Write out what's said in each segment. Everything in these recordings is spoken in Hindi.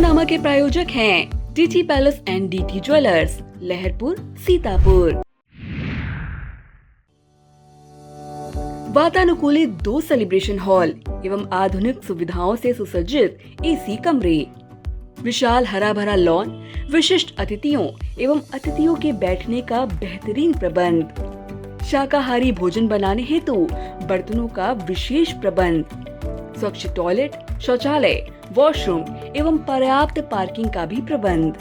खबरनामा के प्रायोजक हैं DT palace and DT jewellers, Laharpur, Sitapur. वातानुकूलित 2 सेलिब्रेशन हॉल एवं आधुनिक सुविधाओं से सुसज्जित एसी कमरे, विशाल हरा भरा लॉन, विशिष्ट अतिथियों एवं अतिथियों के बैठने का बेहतरीन प्रबंध, शाकाहारी भोजन बनाने हेतु बर्तनों का विशेष प्रबंध, स्वच्छ टॉयलेट, शौचालय, वॉशरूम एवं पर्याप्त पार्किंग का भी प्रबंध।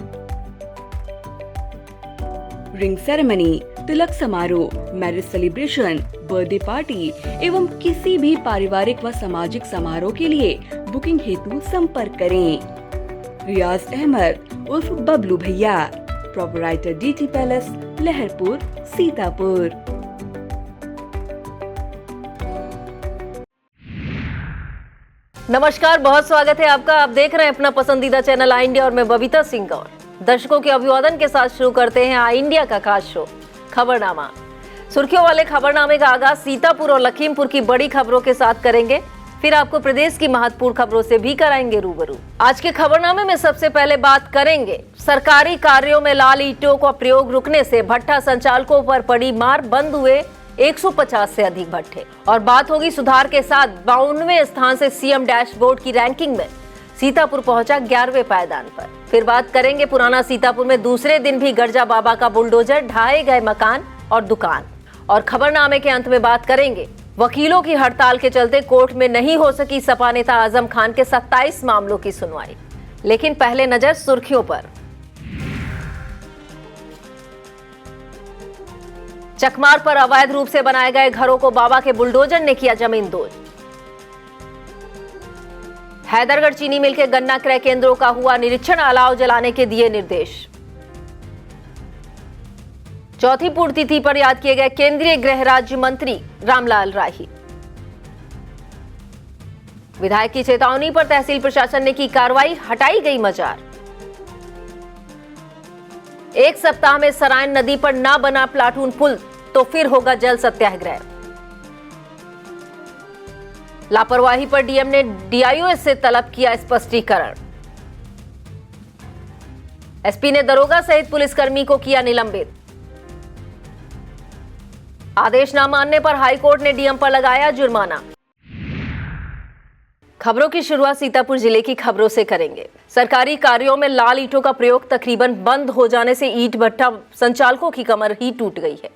रिंग सेरेमनी, तिलक समारोह, मैरिज सेलिब्रेशन, बर्थडे पार्टी एवं किसी भी पारिवारिक व सामाजिक समारोह के लिए बुकिंग हेतु संपर्क करें। रियाज अहमद उर्फ बबलू भैया, proprietor DT palace, Laharpur, Sitapur. नमस्कार, बहुत स्वागत है आपका। आप देख रहे हैं अपना पसंदीदा चैनल आई इंडिया और मैं बबीता सिंह गौर। दर्शकों के अभिवादन के साथ शुरू करते हैं आई इंडिया का खास शो खबरनामा। सुर्खियों वाले खबरनामे का आगाज सीतापुर और लखीमपुर की बड़ी खबरों के साथ करेंगे, फिर आपको प्रदेश की महत्वपूर्ण खबरों से भी कराएंगे रूबरू। आज के खबरनामे में सबसे पहले बात करेंगे सरकारी कार्यों में लाल ईंटों का प्रयोग रुकने से भट्ठा संचालकों पर पड़ी मार, बंद हुए 150 से अधिक भट्ठे। और बात होगी सुधार के साथ 52वें स्थान से सीएम डैशबोर्ड की रैंकिंग में सीतापुर पहुंचा 11वें पायदान पर। फिर बात करेंगे पुराना सीतापुर में दूसरे दिन भी गर्जा बाबा का बुलडोजर, ढाए गए मकान और दुकान। और खबरनामे के अंत में बात करेंगे वकीलों की हड़ताल के चलते कोर्ट में नहीं हो सकी सपा नेता आजम खान के 27 मामलों की सुनवाई। लेकिन पहले नजर सुर्खियों पर। चकमार पर अवैध रूप से बनाए गए घरों को बाबा के बुलडोजर ने किया जमींदोज। हैदरगढ़ चीनी मिल के गन्ना क्रय केंद्रों का हुआ निरीक्षण, अलाव जलाने के दिए निर्देश। चौथी पुण्यतिथि पर याद किए गए केंद्रीय गृह राज्य मंत्री रामलाल राही। विधायक की चेतावनी पर तहसील प्रशासन ने की कार्रवाई, हटाई गई मजार। एक सप्ताह में सरायन नदी पर ना बना प्लाटून पुल तो फिर होगा जल सत्याग्रह। लापरवाही पर डीएम ने डीआईओएस से तलब किया स्पष्टीकरण। एसपी ने दरोगा सहित पुलिसकर्मी को किया निलंबित। आदेश न मानने पर हाईकोर्ट ने डीएम पर लगाया जुर्माना। खबरों की शुरुआत सीतापुर जिले की खबरों से करेंगे। सरकारी कार्यों में लाल ईंटों का प्रयोग तकरीबन बंद हो जाने से ईंट भट्ठा संचालकों की कमर ही टूट गई है।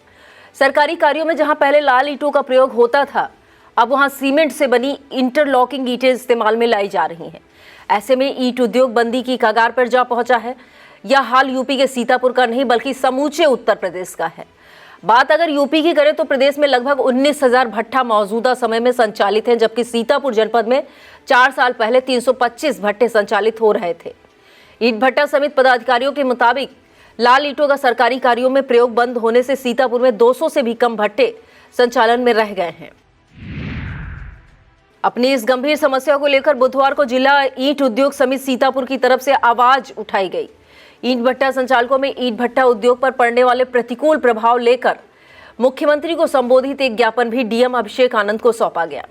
सरकारी कार्यों में जहां पहले लाल ईंटों का प्रयोग होता था, अब वहां सीमेंट से बनी इंटरलॉकिंग ईंटें इस्तेमाल में लाई जा रही हैं। ऐसे में ईंट उद्योग बंदी की कगार पर जा पहुंचा है। यह हाल यूपी के सीतापुर का नहीं बल्कि समूचे उत्तर प्रदेश का है। बात अगर यूपी की करें तो प्रदेश में लगभग 19,000 भट्ठा मौजूदा समय में संचालित हैं, जबकि सीतापुर जनपद में 4 साल पहले 325 भट्टे संचालित हो रहे थे। ईंट भट्टा समिति पदाधिकारियों के मुताबिक लाल ईंटों का सरकारी कार्यों में प्रयोग बंद होने से सीतापुर में 200 से भी कम भट्टे संचालन में रह गए हैं। अपनी इस गंभीर समस्या को लेकर बुधवार को जिला ईंट उद्योग समिति सीतापुर की तरफ से आवाज उठाई गई। ईंट भट्टा संचालकों में ईंट भट्टा उद्योग पर पड़ने वाले प्रतिकूल प्रभाव लेकर मुख्यमंत्री को संबोधित एक ज्ञापन भी डीएम अभिषेक आनंद को सौंपा गया।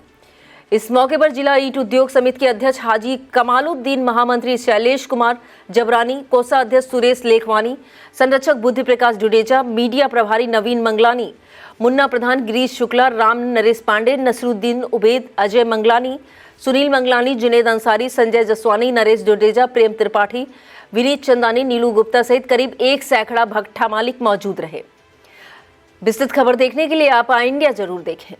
इस मौके पर जिला ईंट उद्योग समिति के अध्यक्ष हाजी कमालुद्दीन, महामंत्री शैलेश कुमार जबरानी, कोषाध्यक्ष सुरेश लेखवानी, संरक्षक बुद्धि प्रकाश जुडेजा, मीडिया प्रभारी नवीन मंगलानी, मुन्ना प्रधान, गिरीश शुक्ला, राम नरेश पांडे, नसरुद्दीन उबेद, अजय मंगलानी, सुनील मंगलानी, जुनेद अंसारी, संजय जसवानी, नरेश जुडेजा, प्रेम त्रिपाठी, विनीत चंदानी, नीलू गुप्ता सहित करीब 1 सैकड़ा भट्ठा मालिक मौजूद रहे। विस्तृत खबर देखने के लिए आप आई इंडिया जरूर देखें।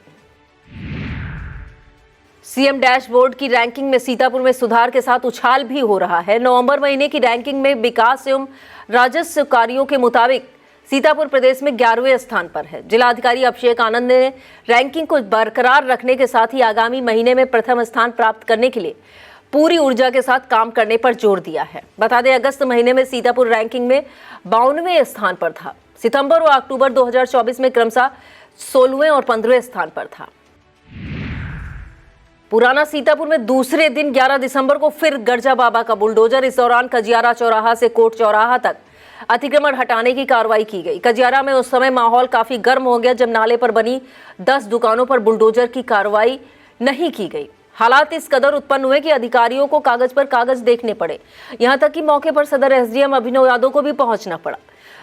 सीएम डैशबोर्ड की रैंकिंग में सीतापुर में सुधार के साथ उछाल भी हो रहा है। नवंबर महीने की रैंकिंग में विकास एवं राजस्व कार्यों के मुताबिक सीतापुर प्रदेश में 11वें स्थान पर है। जिलाधिकारी अभिषेक आनंद ने रैंकिंग को बरकरार रखने के साथ ही आगामी महीने में प्रथम स्थान प्राप्त करने के लिए पूरी ऊर्जा के साथ काम करने पर जोर दिया है। बता दें, अगस्त महीने में सीतापुर रैंकिंग में 52वें स्थान पर था। सितंबर और अक्टूबर 2024 में क्रमशः 16वें और 15वें स्थान पर था। पुराना सीतापुर में दूसरे दिन 11 दिसंबर को फिर गर्जा बाबा का बुलडोजर। इस दौरान कजियारा चौराहा से कोट चौराहा तक अतिक्रमण हटाने की कार्रवाई की गई। कजियारा में उस समय माहौल काफी गर्म हो गया जब नाले पर बनी 10 दुकानों पर बुलडोजर की कार्रवाई नहीं की गई। हालात इस कदर उत्पन्न हुए कि अधिकारियों को कागज पर कागज देखने पड़े। यहां तक कि मौके पर सदर एसडीएम अभिनव यादव को भी पहुंचना पड़ा।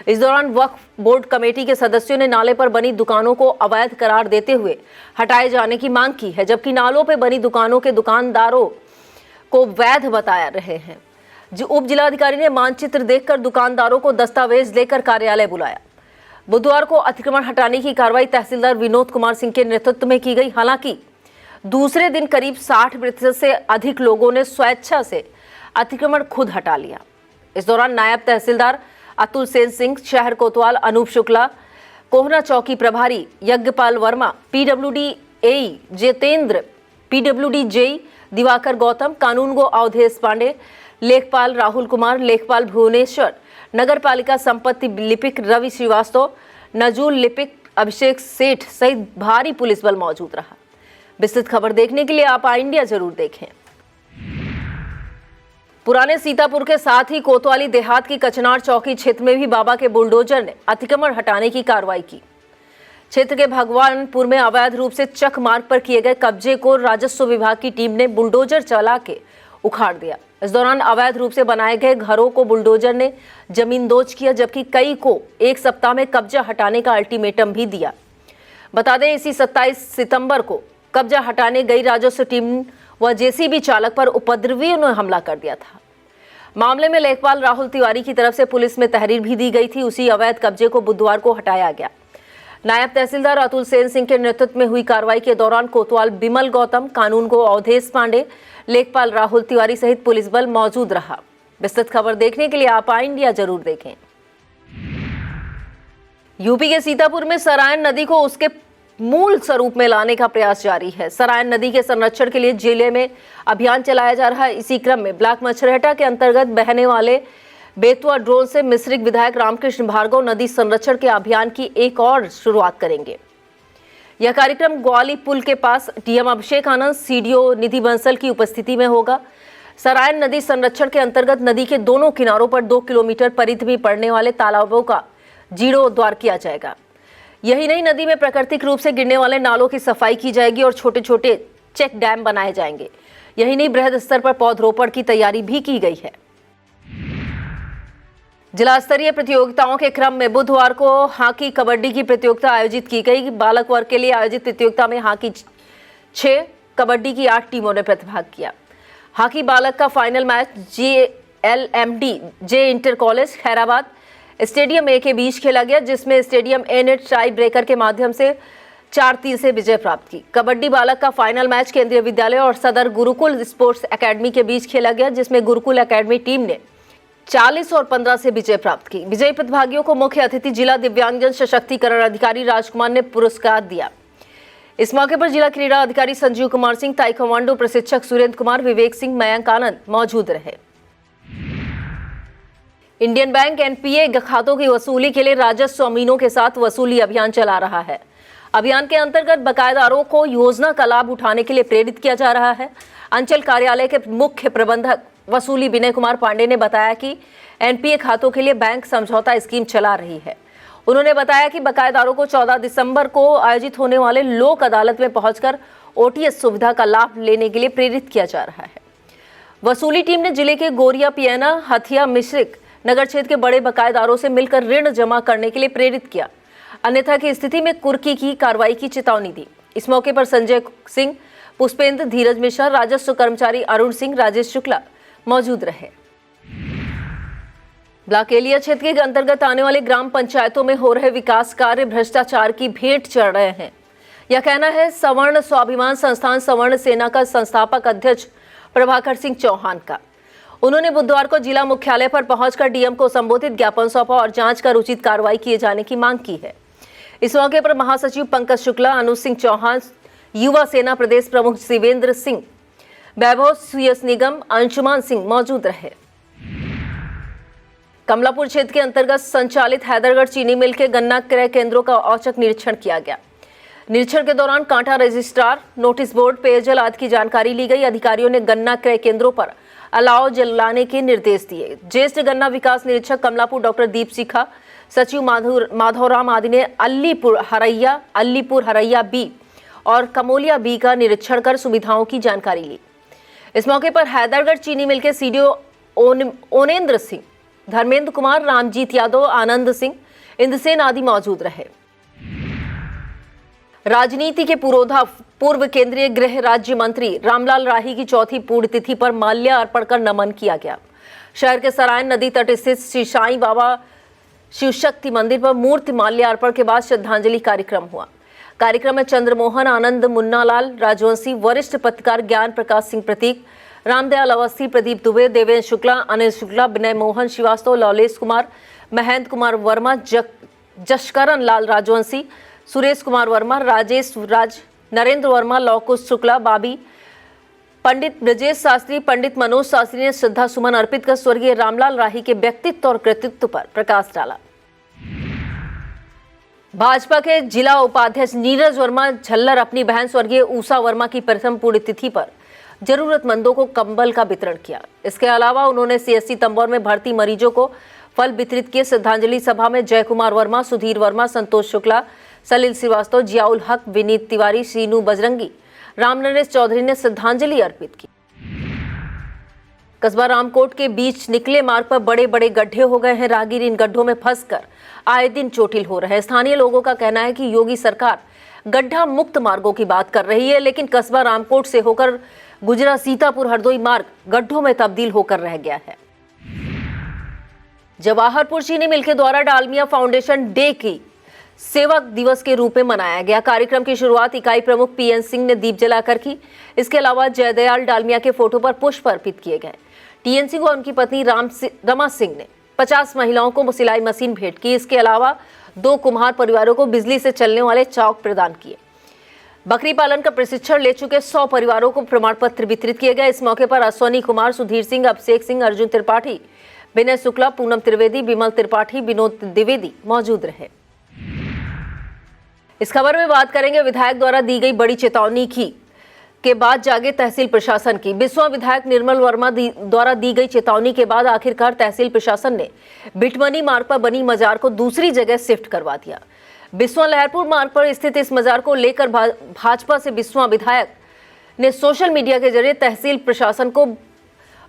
इस दौरान वक्फ बोर्ड कमेटी के सदस्यों ने नाले पर बनी दुकानों को अवैध करार देते हुए हटाए जाने की मांग की है, जबकि नालों पर बनी दुकानों के दुकानदारों को वैध बताया रहे हैं। उप जिलाधिकारी ने मानचित्र देखकर दुकानदारों को दस्तावेज लेकर कार्यालय बुलाया। बुधवार को अतिक्रमण हटाने की कार्रवाई तहसीलदार विनोद कुमार सिंह के नेतृत्व में की गई। हालांकि दूसरे दिन करीब 60% से अधिक लोगों ने स्वेच्छा से अतिक्रमण खुद हटा लिया। इस दौरान नायब तहसीलदार अतुल सेन सिंह, शहर कोतवाल अनूप शुक्ला, कोहना चौकी प्रभारी यज्ञपाल वर्मा, पीडब्ल्यूडी एई जितेंद्र, पीडब्ल्यूडी जेई दिवाकर गौतम, कानूनगो अवधेश पांडे, लेखपाल राहुल कुमार, लेखपाल भुवनेश्वर, नगर पालिका संपत्ति लिपिक रवि श्रीवास्तव, नजूल लिपिक अभिषेक सेठ सहित भारी पुलिस बल मौजूद रहा। विस्तृत खबर देखने के लिए आप इंडिया जरूर देखें। पुराने सीतापुर के साथ ही कोतवाली देहात की कचनार चौकी क्षेत्र में भी बाबा के बुलडोजर ने अतिक्रमण हटाने की कार्रवाई की। क्षेत्र के भगवानपुर में अवैध रूप से चक मार्ग पर किए गए कब्जे को राजस्व विभाग की टीम ने बुलडोजर चला के उखाड़ दिया। इस दौरान अवैध रूप से बनाए गए घरों को बुलडोजर ने जमींदोज किया, जबकि कई को 1 सप्ताह में कब्जा हटाने का अल्टीमेटम भी दिया। बता दें, इसी 27 सितंबर को कब्जा हटाने गई राजस्व टीम व जेसीबी चालक पर उपद्रवियों ने हमला कर दिया था। मामले में लेखपाल राहुल तिवारी की तरफ से पुलिस में तहरीर भी दी गई थी। उसी अवैध कब्जे को बुधवार को हटाया गया। नायब तहसीलदार अतुल सेन सिंह के नेतृत्व में हुई कार्रवाई के दौरान कोतवाल बिमल गौतम, कानून को अवधेश पांडे, लेखपाल राहुल तिवारी सहित पुलिस बल मौजूद रहा। विस्तृत खबर देखने के लिए आप इंडिया जरूर देखें। यूपी के सीतापुर में सरायन नदी को उसके मूल स्वरूप में लाने का प्रयास जारी है। सरायन नदी के संरक्षण के लिए जिले में अभियान चलाया जा रहा है। इसी क्रम में ब्लॉक मछरेहटा के अंतर्गत बहने वाले बेतुआ ड्रोन से मिश्रिक विधायक रामकृष्ण भार्गव नदी संरक्षण के अभियान की एक और शुरुआत करेंगे। यह कार्यक्रम ग्वाली पुल के पास डीएम अभिषेक आनंद, सीडीओ निधि बंसल की उपस्थिति में होगा। सरायन नदी संरक्षण के अंतर्गत नदी के दोनों किनारों पर 2 किलोमीटर परिधि में पड़ने वाले तालाबों का जीर्णोद्धार किया जाएगा। यही नहीं, नदी में प्राकृतिक रूप से गिरने वाले नालों की सफाई की जाएगी और छोटे छोटे चेक डैम बनाए जाएंगे। यही नहीं, बृहद स्तर पर पौधरोपण की तैयारी भी की गई है। जिला स्तरीय प्रतियोगिताओं के क्रम में बुधवार को हॉकी कबड्डी की प्रतियोगिता आयोजित की गई। बालक वर्ग के लिए आयोजित प्रतियोगिता में हॉकी 6, कबड्डी की 8 टीमों ने प्रतिभाग किया। हॉकी बालक का फाइनल मैच GLMD जे इंटर कॉलेज खैराबाद स्टेडियम ए के बीच खेला गया, जिसमें स्टेडियम ए ने टाई ब्रेकर के माध्यम से 4-3 से विजय प्राप्त की। कबड्डी बालक का फाइनल मैच केंद्रीय विद्यालय और सदर गुरुकुल स्पोर्ट्स एकेडमी के बीच खेला गया, जिसमें गुरुकुल एकेडमी टीम ने 40 और 15 से विजय प्राप्त की। विजयी प्रतिभागियों को मुख्य अतिथि जिला दिव्यांगजन सशक्तिकरण अधिकारी राजकुमार ने पुरस्कार दिया। इस मौके पर जिला क्रीड़ा अधिकारी संजीव कुमार सिंह, ताइक्वांडो प्रशिक्षक सुरेंद्र कुमार, विवेक सिंह, मयंक आनंद मौजूद रहे। इंडियन बैंक एनपीए खातों की वसूली के लिए राजस्व अमीनों के साथ वसूली अभियान चला रहा है। अभियान के अंतर्गत बकायेदारों को योजना का लाभ उठाने के लिए प्रेरित किया जा रहा है। अंचल कार्यालय के मुख्य प्रबंधक वसूली विनय कुमार पांडे ने बताया कि एनपीए खातों के लिए बैंक समझौता स्कीम चला रही है। उन्होंने बताया कि बकायेदारों को 14 दिसंबर को आयोजित होने वाले लोक अदालत में पहुंचकर ओटीएस सुविधा का लाभ लेने के लिए प्रेरित किया जा रहा है। वसूली टीम ने जिले के गोरिया, पियना, हथिया, मिश्रिक नगर क्षेत्र के बड़े बकायेदारों से मिलकर ऋण जमा करने के लिए प्रेरित किया, अन्यथा की स्थिति में कुर्की की कार्रवाई की चेतावनी दी। इस मौके पर संजय सिंह, पुष्पेंद्र, धीरज मिश्रा, राजस्व कर्मचारी अरुण सिंह, राजेश शुक्ला मौजूद रहे। ब्लॉक एलिया क्षेत्र के अंतर्गत आने वाले ग्राम पंचायतों में हो रहे विकास कार्य भ्रष्टाचार की भेंट चढ़ रहे हैं। यह कहना है सवर्ण स्वाभिमान संस्थान सवर्ण सेना का संस्थापक अध्यक्ष प्रभाकर सिंह चौहान का। उन्होंने बुधवार को जिला मुख्यालय पर पहुंचकर डीएम को संबोधित ज्ञापन सौंपा और जांच कर उचित कार्रवाई किए जाने की मांग की है। इस मौके पर महासचिव पंकज शुक्ला, अनुज सिंह चौहान, युवा सेना प्रदेश प्रमुख शिवेंद्र सिंह, वैभव सुयस निगम, अंशुमान सिंह मौजूद रहे। कमलापुर क्षेत्र के अंतर्गत संचालित हैदरगढ़ चीनी मिल के गन्ना क्रय केंद्रों का औचक निरीक्षण किया गया। निरीक्षण के दौरान कांटा रजिस्ट्रार, नोटिस बोर्ड, पेयजल आदि की जानकारी ली गई। अधिकारियों ने गन्ना क्रय केंद्रों पर अलाव जलाने के निर्देश दिए। ज्येष्ठ गन्ना विकास निरीक्षक कमलापुर डॉक्टर दीप शिखा, सचिव माधवराम आदि ने अलीपुर हरैया बी और कमोलिया बी का निरीक्षण कर सुविधाओं की जानकारी ली। इस मौके पर हैदरगढ़ चीनी मिल के सीडीओ ओनेंद्र सिंह, धर्मेंद्र कुमार, रामजीत यादव, आनंद सिंह, इंद्रसेन आदि मौजूद रहे। राजनीति के पुरोधा पूर्व केंद्रीय गृह राज्य मंत्री रामलाल राही की चौथी पुण्यतिथि पर माल्या अर्पण कर नमन किया गया। शहर के सरायन नदी तट स्थित श्री साईं बाबा शिव शक्ति मंदिर पर मूर्ति माल्यार्पण के बाद श्रद्धांजलि कार्यक्रम हुआ। कार्यक्रम में चंद्रमोहन आनंद, मुन्नालाल राजवंशी, वरिष्ठ पत्रकार ज्ञान प्रकाश सिंह प्रतीक, रामदयाल अवस्थी, प्रदीप दुबे, देवेंद्र शुक्ला, अनिल शुक्ला, विनय मोहन श्रीवास्तव, लौलेश कुमार, महेंद्र कुमार वर्मा, जशकरण लाल राजवंशी, सुरेश कुमार वर्मा, राजेश राज, नरेंद्र वर्मा, लौकुश शुक्ला, बाबी, पंडित ब्रजेश शास्त्री, पंडित मनोज शास्त्री ने श्रद्धा सुमन अर्पित कर स्वर्गीय रामलाल राही के व्यक्तित्व और कृतित्व पर प्रकाश डाला। भाजपा के जिला उपाध्यक्ष नीरज वर्मा झल्लर अपनी बहन स्वर्गीय उषा वर्मा की प्रथम पुण्यतिथि पर जरूरतमंदों को कंबल का वितरण किया। इसके अलावा उन्होंने सीएससी तंबौर में भर्ती मरीजों को फल वितरित किए। श्रद्धांजलि सभा में जय कुमार वर्मा, सुधीर वर्मा, संतोष शुक्ला, सलील श्रीवास्तव, जियाउल हक, विनीत तिवारी, सीनू बजरंगी, रामनरेश चौधरी ने श्रद्धांजलि अर्पित की। कस्बा रामकोट के बीच निकले मार्ग पर बड़े बड़े गड्ढे हो गए हैं। राहगीर इन गड्ढों में फंसकर आए दिन चोटिल हो रहे हैं। स्थानीय लोगों का कहना है कि योगी सरकार गड्ढा मुक्त मार्गों की बात कर रही है, लेकिन कस्बा रामकोट से होकर गुजरा सीतापुर हरदोई मार्ग गड्ढों में तब्दील होकर रह गया है। जवाहरपुर चीनी मिल के द्वारा डालमिया फाउंडेशन डे की सेवक दिवस के रूप में मनाया गया। कार्यक्रम की शुरुआत इकाई प्रमुख पीएन सिंह ने दीप जलाकर की। इसके अलावा जयदयाल डालमिया के फोटो पर पुष्प अर्पित किए गए। टीएन सिंह और उनकी पत्नी रमा सिंह ने 50 महिलाओं को सिलाई मशीन भेंट की। इसके अलावा 2 कुम्हार परिवारों को बिजली से चलने वाले चौक प्रदान किए। बकरी पालन का प्रशिक्षण ले चुके 100 परिवारों को प्रमाण पत्र वितरित किए गए। इस मौके पर अश्वनी कुमार, सुधीर सिंह, अभिषेक सिंह, अर्जुन त्रिपाठी, विनय शुक्ला, पूनम त्रिवेदी, विमल त्रिपाठी, विनोद द्विवेदी मौजूद रहे। इस खबर में बात करेंगे विधायक द्वारा दी गई बड़ी चेतावनी के बाद जागे तहसील प्रशासन की। बिस्वा विधायक निर्मल वर्मा द्वारा दी गई चेतावनी के बाद आखिरकार तहसील प्रशासन ने बिटमनी मार्ग पर बनी मजार को दूसरी जगह शिफ्ट करवा दिया। बिस्वा लहरपुर मार्ग पर स्थित इस मजार को लेकर भाजपा से बिस्वा विधायक ने सोशल मीडिया के जरिए तहसील प्रशासन को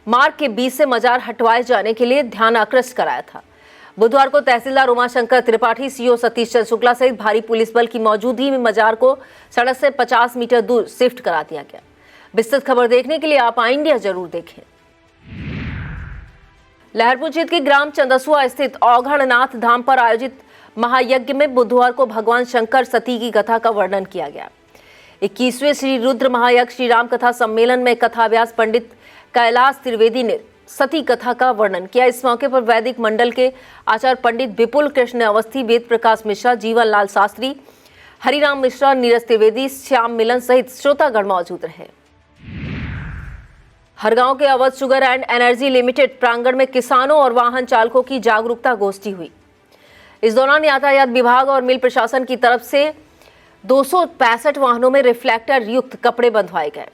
मार्ग के बीच से मजार हटवाए जाने के लिए ध्यान आकृष्ट कराया था। बुधवार को तहसीलदार उमाशंकर त्रिपाठी, सीओ सतीश चंद्र शुक्ला सहित भारी पुलिस बल की मौजूदगी में मजार को सड़क से 50 मीटर दूर शिफ्ट करा दिया गया। विस्तृत खबर देखने के लिए आप इंडिया जरूर देखें। लहरपुर क्षेत्र के ग्राम चंदसुआ स्थित औघड़नाथ धाम पर आयोजित महायज्ञ में बुधवार को भगवान शंकर सती की कथा का वर्णन किया गया। 21वें श्री रुद्र महायज्ञ श्री राम कथा सम्मेलन में कथाव्यास पंडित कैलाश त्रिवेदी ने सती कथा का वर्णन किया। इस मौके पर वैदिक मंडल के आचार्य पंडित विपुल कृष्ण अवस्थी, वेद प्रकाश मिश्रा, जीवन लाल शास्त्री, हरिराम मिश्रा, नीरज त्रिवेदी, श्याम मिलन सहित श्रोतागण मौजूद रहे। हरगांव के Awadh sugar and energy limited प्रांगण में किसानों और वाहन चालकों की जागरूकता गोष्ठी हुई। इस दौरान यातायात विभाग और मिल प्रशासन की तरफ से 265 वाहनों में रिफ्लेक्टर युक्त कपड़े बंधवाए गए।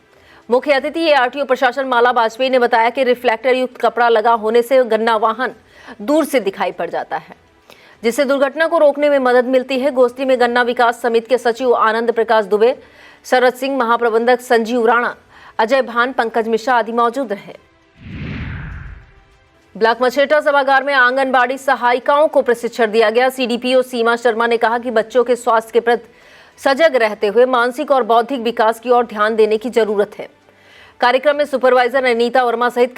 मुख्य अतिथि एआरटीओ प्रशासन माला वाजपेयी ने बताया कि रिफ्लेक्टर युक्त कपड़ा लगा होने से गन्ना वाहन दूर से दिखाई पड़ जाता है, जिससे दुर्घटना को रोकने में मदद मिलती है। गोष्ठी में गन्ना विकास समिति के सचिव आनंद प्रकाश दुबे, शरद सिंह, महाप्रबंधक संजीव राणा, अजय भान, पंकज मिश्रा आदि मौजूद रहे। ब्लॉक मछेटा सभागार में आंगनबाड़ी सहायिकाओं को प्रशिक्षण दिया गया। सीडीपीओ सीमा शर्मा ने कहा कि बच्चों के स्वास्थ्य के प्रति सजग रहते हुए मानसिक और बौद्धिक विकास की ओर ध्यान देने की जरूरत है। कार्यक्रम में सुपरवाइजर अनीता वर्मा सहित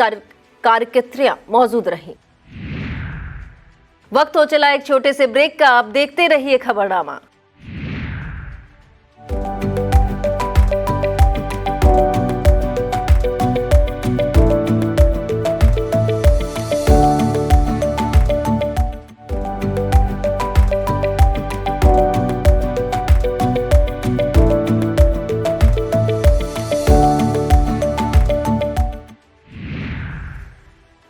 कार्यकर्त्रियां मौजूद रहीं। वक्त हो चला एक छोटे से ब्रेक का। आप देखते रहिए खबरनामा।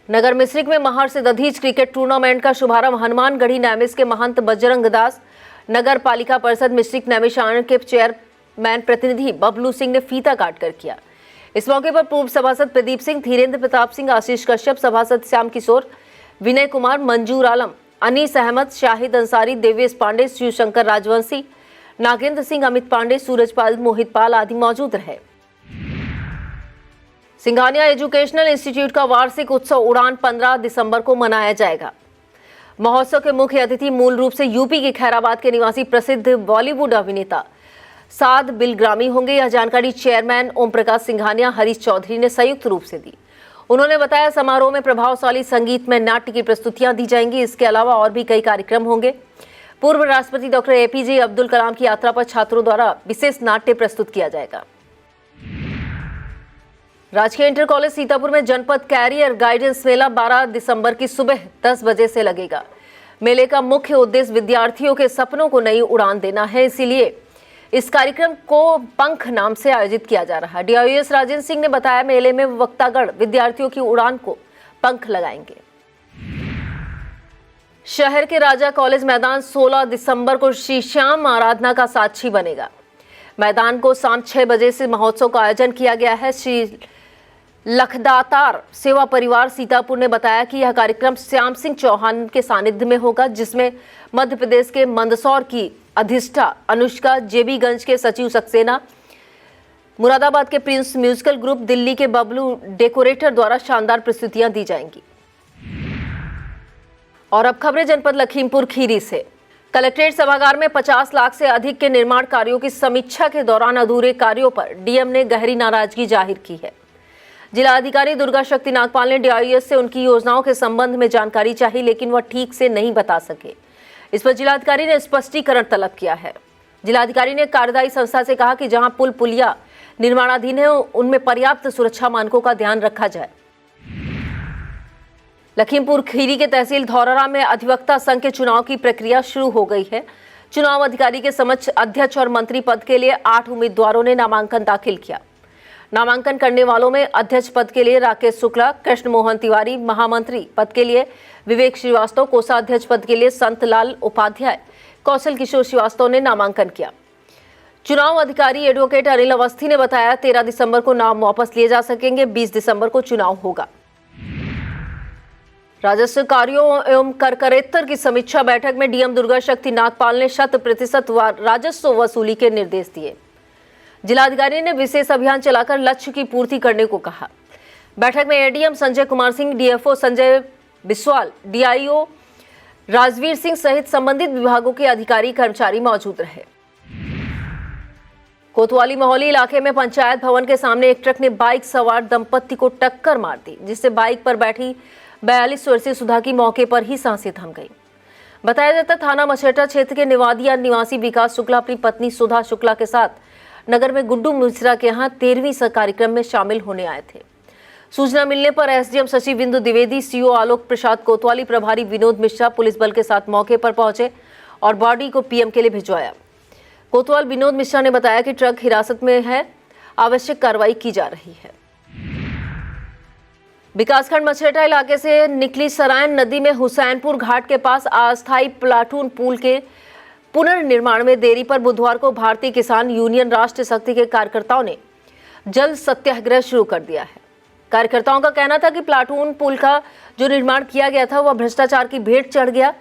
नगर मिश्रिक में महर्ष दधीच क्रिकेट टूर्नामेंट का शुभारंभ हनुमानगढ़ी नैमिष के महंत बजरंग दास, नगर पालिका परिषद मिश्रिक नैमिषारण के चेयरमैन प्रतिनिधि बबलू सिंह ने फीता काटकर किया। इस मौके पर पूर्व सभासद प्रदीप सिंह, धीरेन्द्र प्रताप सिंह, आशीष कश्यप, सभासद श्याम किशोर, विनय कुमार, मंजूर आलम, अनीस अहमद, शाहिद अंसारी, देवेश पांडे, शिवशंकर राजवंशी, नागेंद्र सिंह, अमित पांडे, सूरजपाल, मोहित पाल आदि मौजूद रहे। सिंघानिया एजुकेशनल इंस्टीट्यूट का वार्षिक उत्सव उड़ान 15 दिसंबर को मनाया जाएगा। महोत्सव के मुख्य अतिथि मूल रूप से यूपी के खैराबाद के निवासी प्रसिद्ध बॉलीवुड अभिनेता साद बिलग्रामी होंगे। यह जानकारी चेयरमैन ओम प्रकाश सिंघानिया हरीश चौधरी ने संयुक्त रूप से दी। उन्होंने बताया, समारोह में प्रभावशाली संगीतमय नाट्य की प्रस्तुतियां दी जाएंगी। इसके अलावा और भी कई कार्यक्रम होंगे। पूर्व राष्ट्रपति डॉक्टर एपीजे अब्दुल कलाम की यात्रा पर छात्रों द्वारा विशेष नाट्य प्रस्तुत किया जाएगा। राजकीय इंटर कॉलेज सीतापुर में जनपद कैरियर गाइडेंस मेला 12 दिसंबर की सुबह 10 बजे से लगेगा। मेले का मुख्य उद्देश्य विद्यार्थियों के सपनों को नई उड़ान देना है, इसीलिए इस कार्यक्रम को पंख नाम से आयोजित किया जा रहा है। डीआईओएस राजेंद्र सिंह ने बताया, मेले में वक्तागण विद्यार्थियों की उड़ान को पंख लगाएंगे। शहर के राजा कॉलेज मैदान 16 दिसंबर को श्री श्याम आराधना का साक्षी बनेगा। मैदान को शाम 6 बजे से महोत्सव का आयोजन किया गया है। श्री लखदातार सेवा परिवार सीतापुर ने बताया कि यह कार्यक्रम श्याम सिंह चौहान के सानिध्य में होगा, जिसमें मध्य प्रदेश के मंदसौर की अधिष्ठा अनुष्का, जेबीगंज के सचिव सक्सेना, मुरादाबाद के प्रिंस म्यूजिकल ग्रुप, दिल्ली के बबलू डेकोरेटर द्वारा शानदार प्रस्तुतियां दी जाएंगी। और अब खबरें जनपद लखीमपुर खीरी से। कलेक्ट्रेट सभागार में 50 लाख से अधिक के निर्माण कार्यों की समीक्षा के दौरान अधूरे कार्यों पर डीएम ने गहरी नाराजगी जाहिर की है। जिला अधिकारी दुर्गा शक्ति नागपाल ने डीआईओएस से उनकी योजनाओं के संबंध में जानकारी चाही, लेकिन वह ठीक से नहीं बता सके। इस पर जिलाधिकारी ने स्पष्टीकरण तलब किया है। जिलाधिकारी ने कार्यदायी संस्था से कहा कि जहां पुल पुलिया निर्माणाधीन है, उनमें पर्याप्त सुरक्षा मानकों का ध्यान रखा जाए। लखीमपुर खीरी के तहसील धौरहरा में अधिवक्ता संघ के चुनाव की प्रक्रिया शुरू हो गई है। चुनाव अधिकारी के समक्ष अध्यक्ष और मंत्री पद के लिए 8 उम्मीदवारों ने नामांकन दाखिल किया। नामांकन करने वालों में अध्यक्ष पद के लिए राकेश शुक्ला, कृष्ण मोहन तिवारी, महामंत्री पद के लिए विवेक श्रीवास्तव, कोषाध्यक्ष पद के लिए संतलाल उपाध्याय, कौशल किशोर श्रीवास्तव ने नामांकन किया। चुनाव अधिकारी एडवोकेट अनिल अवस्थी ने बताया, 13 दिसंबर को नाम वापस लिए जा सकेंगे। 20 दिसंबर को चुनाव होगा। राजस्व कार्यों एवं करकरेत्तर की समीक्षा बैठक में डीएम दुर्गा शक्ति नागपाल ने 100% राजस्व वसूली के निर्देश दिए। जिलाधिकारी ने विशेष अभियान चलाकर लक्ष्य की पूर्ति करने को कहा। बैठक में ADM Sanjay Kumar Singh, DFO Sanjay Biswal, DIO Rajveer Singh सहित संबंधित विभागों के अधिकारी कर्मचारी मौजूद रहे। कोतवाली मोहल्ली इलाके में पंचायत भवन के सामने एक ट्रक ने बाइक सवार दंपत्ति को टक्कर मार दी, जिससे बाइक पर बैठी 42 वर्षीय सुधा की मौके पर ही सांसें थम गई। बताया जाता, थाना मछेटा क्षेत्र के निवादिया निवासी विकास शुक्ला अपनी पत्नी सुधा शुक्ला के साथ नगर में गुड्डू मिश्रा के यहाँ 13वीं कार्यक्रम में शामिल होने आए थे। सूचना मिलने पर एसडीएम सचिव बिंदु द्विवेदी, सीओ आलोक प्रसाद कोतवाली, प्रभारी विनोद मिश्रा पुलिस बल के साथ मौके पर पहुंचे और बॉडी को पीएम के लिए भिजवाया। कोतवाल विनोद मिश्रा ने बताया कि ट्रक हिरासत में है, आवश्यक कार्रवाई की जा रही है। विकासखंड मछेटा इलाके से निकली सरायन नदी में हुसैनपुर घाट के पास अस्थायी प्लाटून पुल के पुनर्निर्माण में देरी पर बुधवार को भारतीय किसान यूनियन राष्ट्र शक्ति के कार्यकर्ताओं ने जल सत्याग्रह शुरू कर दिया है। कार्यकर्ताओं का कहना था कि प्लाटून पुल का जो निर्माण किया गया था वह भ्रष्टाचार की भेंट चढ़ गया,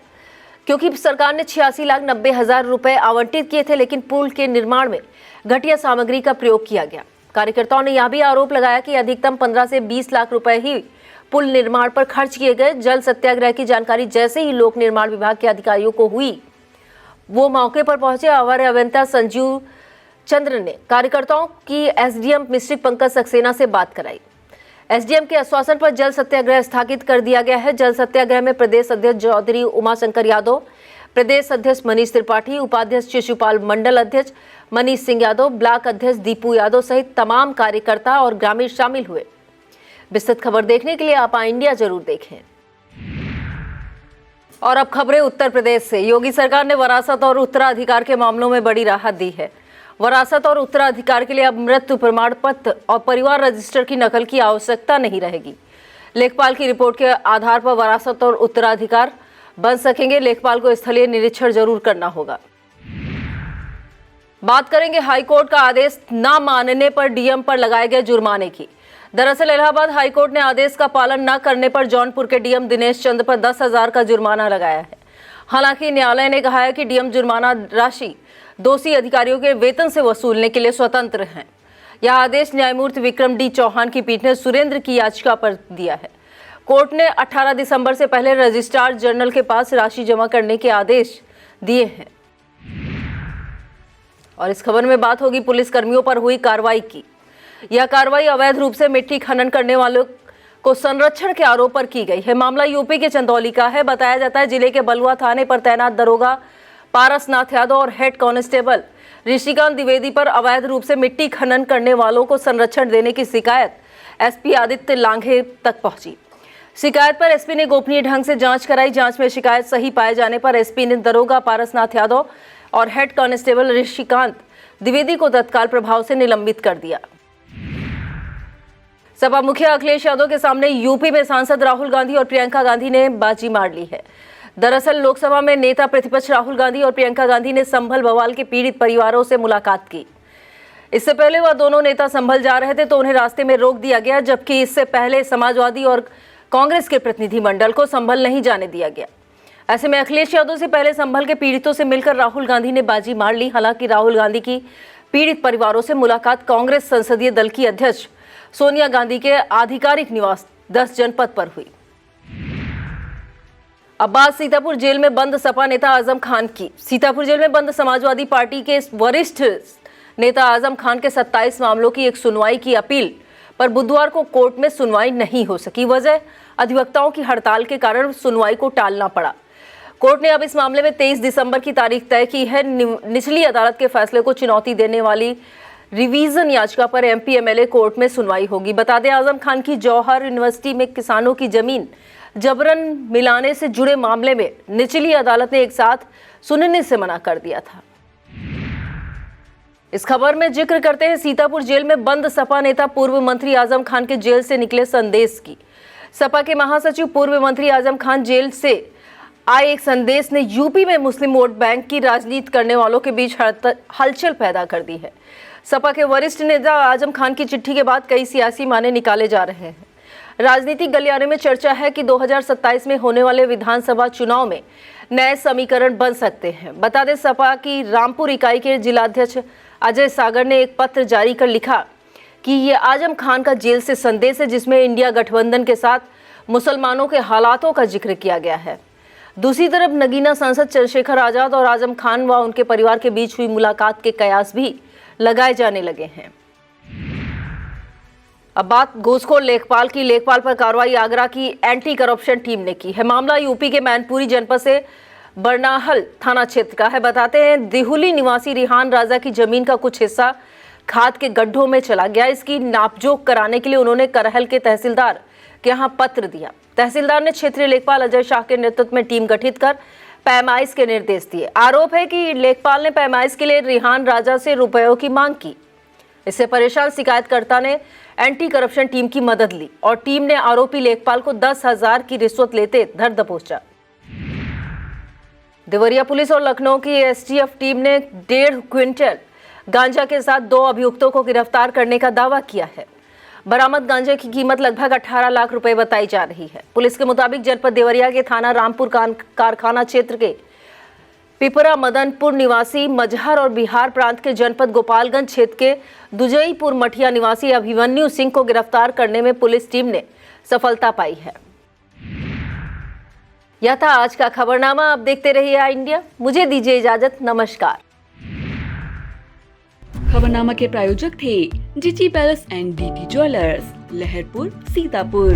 क्योंकि सरकार ने 86,90,000 रुपए आवंटित किए थे, लेकिन पुल के निर्माण में घटिया सामग्री का प्रयोग किया गया। कार्यकर्ताओं ने यह भी आरोप लगाया कि अधिकतम 15 से 20 लाख रुपए ही पुल निर्माण पर खर्च किए गए। जल सत्याग्रह की जानकारी जैसे ही लोक निर्माण विभाग के अधिकारियों को हुई, वो मौके पर पहुंचे। अवर अभियंता संजीव चंद्र ने कार्यकर्ताओं की एसडीएम मिस्ट्रिक पंकज सक्सेना से बात कराई। एसडीएम के आश्वासन पर जल सत्याग्रह स्थगित कर दिया गया है। जल सत्याग्रह में प्रदेश अध्यक्ष चौधरी उमाशंकर यादव, प्रदेश अध्यक्ष मनीष त्रिपाठी, उपाध्यक्ष शिशुपाल, मंडल अध्यक्ष मनीष सिंह यादव, ब्लॉक अध्यक्ष दीपू यादव सहित तमाम कार्यकर्ता और ग्रामीण शामिल हुए। विस्तृत खबर देखने के लिए आप इंडिया जरूर देखें। और अब खबरें उत्तर प्रदेश से। योगी सरकार ने वरासत और उत्तराधिकार के मामलों में बड़ी राहत दी है। वरासत और उत्तराधिकार के लिए अब मृत्यु प्रमाण पत्र और परिवार रजिस्टर की नकल की आवश्यकता नहीं रहेगी। लेखपाल की रिपोर्ट के आधार पर वरासत और उत्तराधिकार बन सकेंगे। लेखपाल को स्थलीय निरीक्षण जरूर करना होगा। बात करेंगे हाईकोर्ट का आदेश न मानने पर डीएम पर लगाए गए जुर्माने की। दरअसल इलाहाबाद हाईकोर्ट ने आदेश का पालन न करने पर जौनपुर के डीएम दिनेश चंद पर 10,000 का जुर्माना लगाया है। हालांकि न्यायालय ने कहा है कि डीएम जुर्माना राशि दोषी अधिकारियों के वेतन से वसूलने के लिए स्वतंत्र हैं। यह आदेश न्यायमूर्ति विक्रम डी चौहान की पीठ ने सुरेंद्र की याचिका पर दिया है। कोर्ट ने 18 दिसंबर से पहले रजिस्ट्रार जनरल के पास राशि जमा करने के आदेश दिए हैं। और इस खबर में बात होगी पुलिस कर्मियों पर हुई कार्रवाई की। यह कार्रवाई अवैध रूप से मिट्टी खनन करने वालों को संरक्षण के आरोप पर की गई है। मामला यूपी के चंदौली का है। बताया जाता है जिले के बलुआ थाने पर तैनात दरोगा पारसनाथ यादव और हेड कांस्टेबल ऋषिकांत द्विवेदी पर अवैध रूप से मिट्टी खनन करने वालों को संरक्षण देने की शिकायत एसपी आदित्य लांघे तक पहुंची। शिकायत पर एसपी ने गोपनीय ढंग से जांच कराई। जांच में शिकायत सही पाए जाने पर एसपी ने दरोगा पारसनाथ यादव और हेड कांस्टेबल ऋषिकांत द्विवेदी को तत्काल प्रभाव से निलंबित कर दिया। सपा मुखिया अखिलेश यादव के सामने यूपी में सांसद राहुल गांधी और प्रियंका गांधी ने बाजी मार ली है। दरअसल लोकसभा में नेता प्रतिपक्ष राहुल गांधी और प्रियंका गांधी ने संभल बवाल के पीड़ित परिवारों से मुलाकात की। इससे पहले वह दोनों नेता संभल जा रहे थे तो उन्हें रास्ते में रोक दिया गया, जबकि इससे पहले समाजवादी और कांग्रेस के प्रतिनिधिमंडल को संभल नहीं जाने दिया गया। ऐसे में अखिलेश यादव से पहले संभल के पीड़ितों से मिलकर राहुल गांधी ने बाजी मार ली। हालांकि राहुल गांधी की पीड़ित परिवारों से मुलाकात कांग्रेस संसदीय दल की अध्यक्ष सोनिया गांधी के आधिकारिक निवास 10 जनपद पर हुई। अब बात सीतापुर जेल में बंद सपा नेता आजम खान की। सीतापुर जेल में बंद समाजवादी पार्टी के वरिष्ठ नेता आजम खान के 27 मामलों की एक सुनवाई की अपील पर बुधवार को कोर्ट में सुनवाई नहीं हो सकी। वजह अधिवक्ताओं की हड़ताल के कारण सुनवाई को टालना पड़ा। कोर्ट ने अब इस मामले में 23 दिसंबर की तारीख तय की है। निचली अदालत के फैसले को चुनौती देने वाली रिवीजन याचिका पर एमपी एमएलए कोर्ट में सुनवाई होगी। बता दें आजम खान की जौहर यूनिवर्सिटी में किसानों की जमीन जबरन मिलाने से जुड़े मामले में निचली अदालत ने एक साथ सुनने से मना कर दिया था। इस खबर में जिक्र करते हैं सीतापुर जेल में बंद सपा नेता पूर्व मंत्री आजम खान के जेल से निकले संदेश की। सपा के महासचिव पूर्व मंत्री आजम खान जेल से आए एक संदेश ने यूपी में मुस्लिम वोट बैंक की राजनीति करने वालों के बीच हलचल पैदा कर दी है। सपा के वरिष्ठ नेता आजम खान की चिट्ठी के बाद कई सियासी माने निकाले जा रहे हैं। राजनीतिक गलियारे में चर्चा है कि 2027 में होने वाले विधानसभा चुनाव में नए समीकरण बन सकते हैं। बता दें सपा की रामपुर इकाई के जिलाध्यक्ष अजय सागर ने एक पत्र जारी कर लिखा कि ये आजम खान का जेल से संदेश है, जिसमें इंडिया गठबंधन के साथ मुसलमानों के हालातों का जिक्र किया गया है। दूसरी तरफ नगीना सांसद चंद्रशेखर आजाद और आजम खान व उनके परिवार के बीच हुई मुलाकात के कयास भी लगाए जाने लगे हैं। अब बात घूसखोर लेखपाल की। लेखपाल पर कार्रवाई आगरा की एंटी करप्शन टीम ने की है। मामला यूपी के मैनपुरी जनपद से बरनाहल थाना क्षेत्र का है। बताते हैं दिहुली निवासी रिहान राजा की जमीन का कुछ हिस्सा खाद के गड्ढों में चला गया। इसकी नापजोक कराने के लिए उन्होंने करहल के तहसीलदार के यहाँ पत्र दिया। तहसीलदार ने क्षेत्रीय लेखपाल अजय शाह के नेतृत्व में टीम गठित कर पैमाइश के निर्देश दिए। आरोप है कि लेखपाल ने पैमाइश के लिए रिहान राजा से रुपयों की मांग की। इससे परेशान शिकायतकर्ता ने एंटी करप्शन टीम की मदद ली और टीम ने आरोपी लेखपाल को 10,000 की रिश्वत लेते धर दबोचा। देवरिया पुलिस और लखनऊ की एसटीएफ टीम ने 1.5 क्विंटल गांजा के साथ 2 अभियुक्तों को गिरफ्तार करने का दावा किया है। बरामद गांजे की कीमत लगभग 18 लाख रुपए बताई जा रही है। पुलिस के मुताबिक जनपद देवरिया के थाना रामपुर कारखाना क्षेत्र के पिपरा मदनपुर निवासी मजहर और बिहार प्रांत के जनपद गोपालगंज क्षेत्र के दुजईपुर मठिया निवासी अभिमन्यु सिंह को गिरफ्तार करने में पुलिस टीम ने सफलता पाई है। यह था आज का खबरनामा। आप देखते रहिए आई इंडिया। मुझे दीजिए इजाजत। नमस्कार। खबरनामा के प्रायोजक थे GT palace and DT jewellers, Laharpur, Sitapur.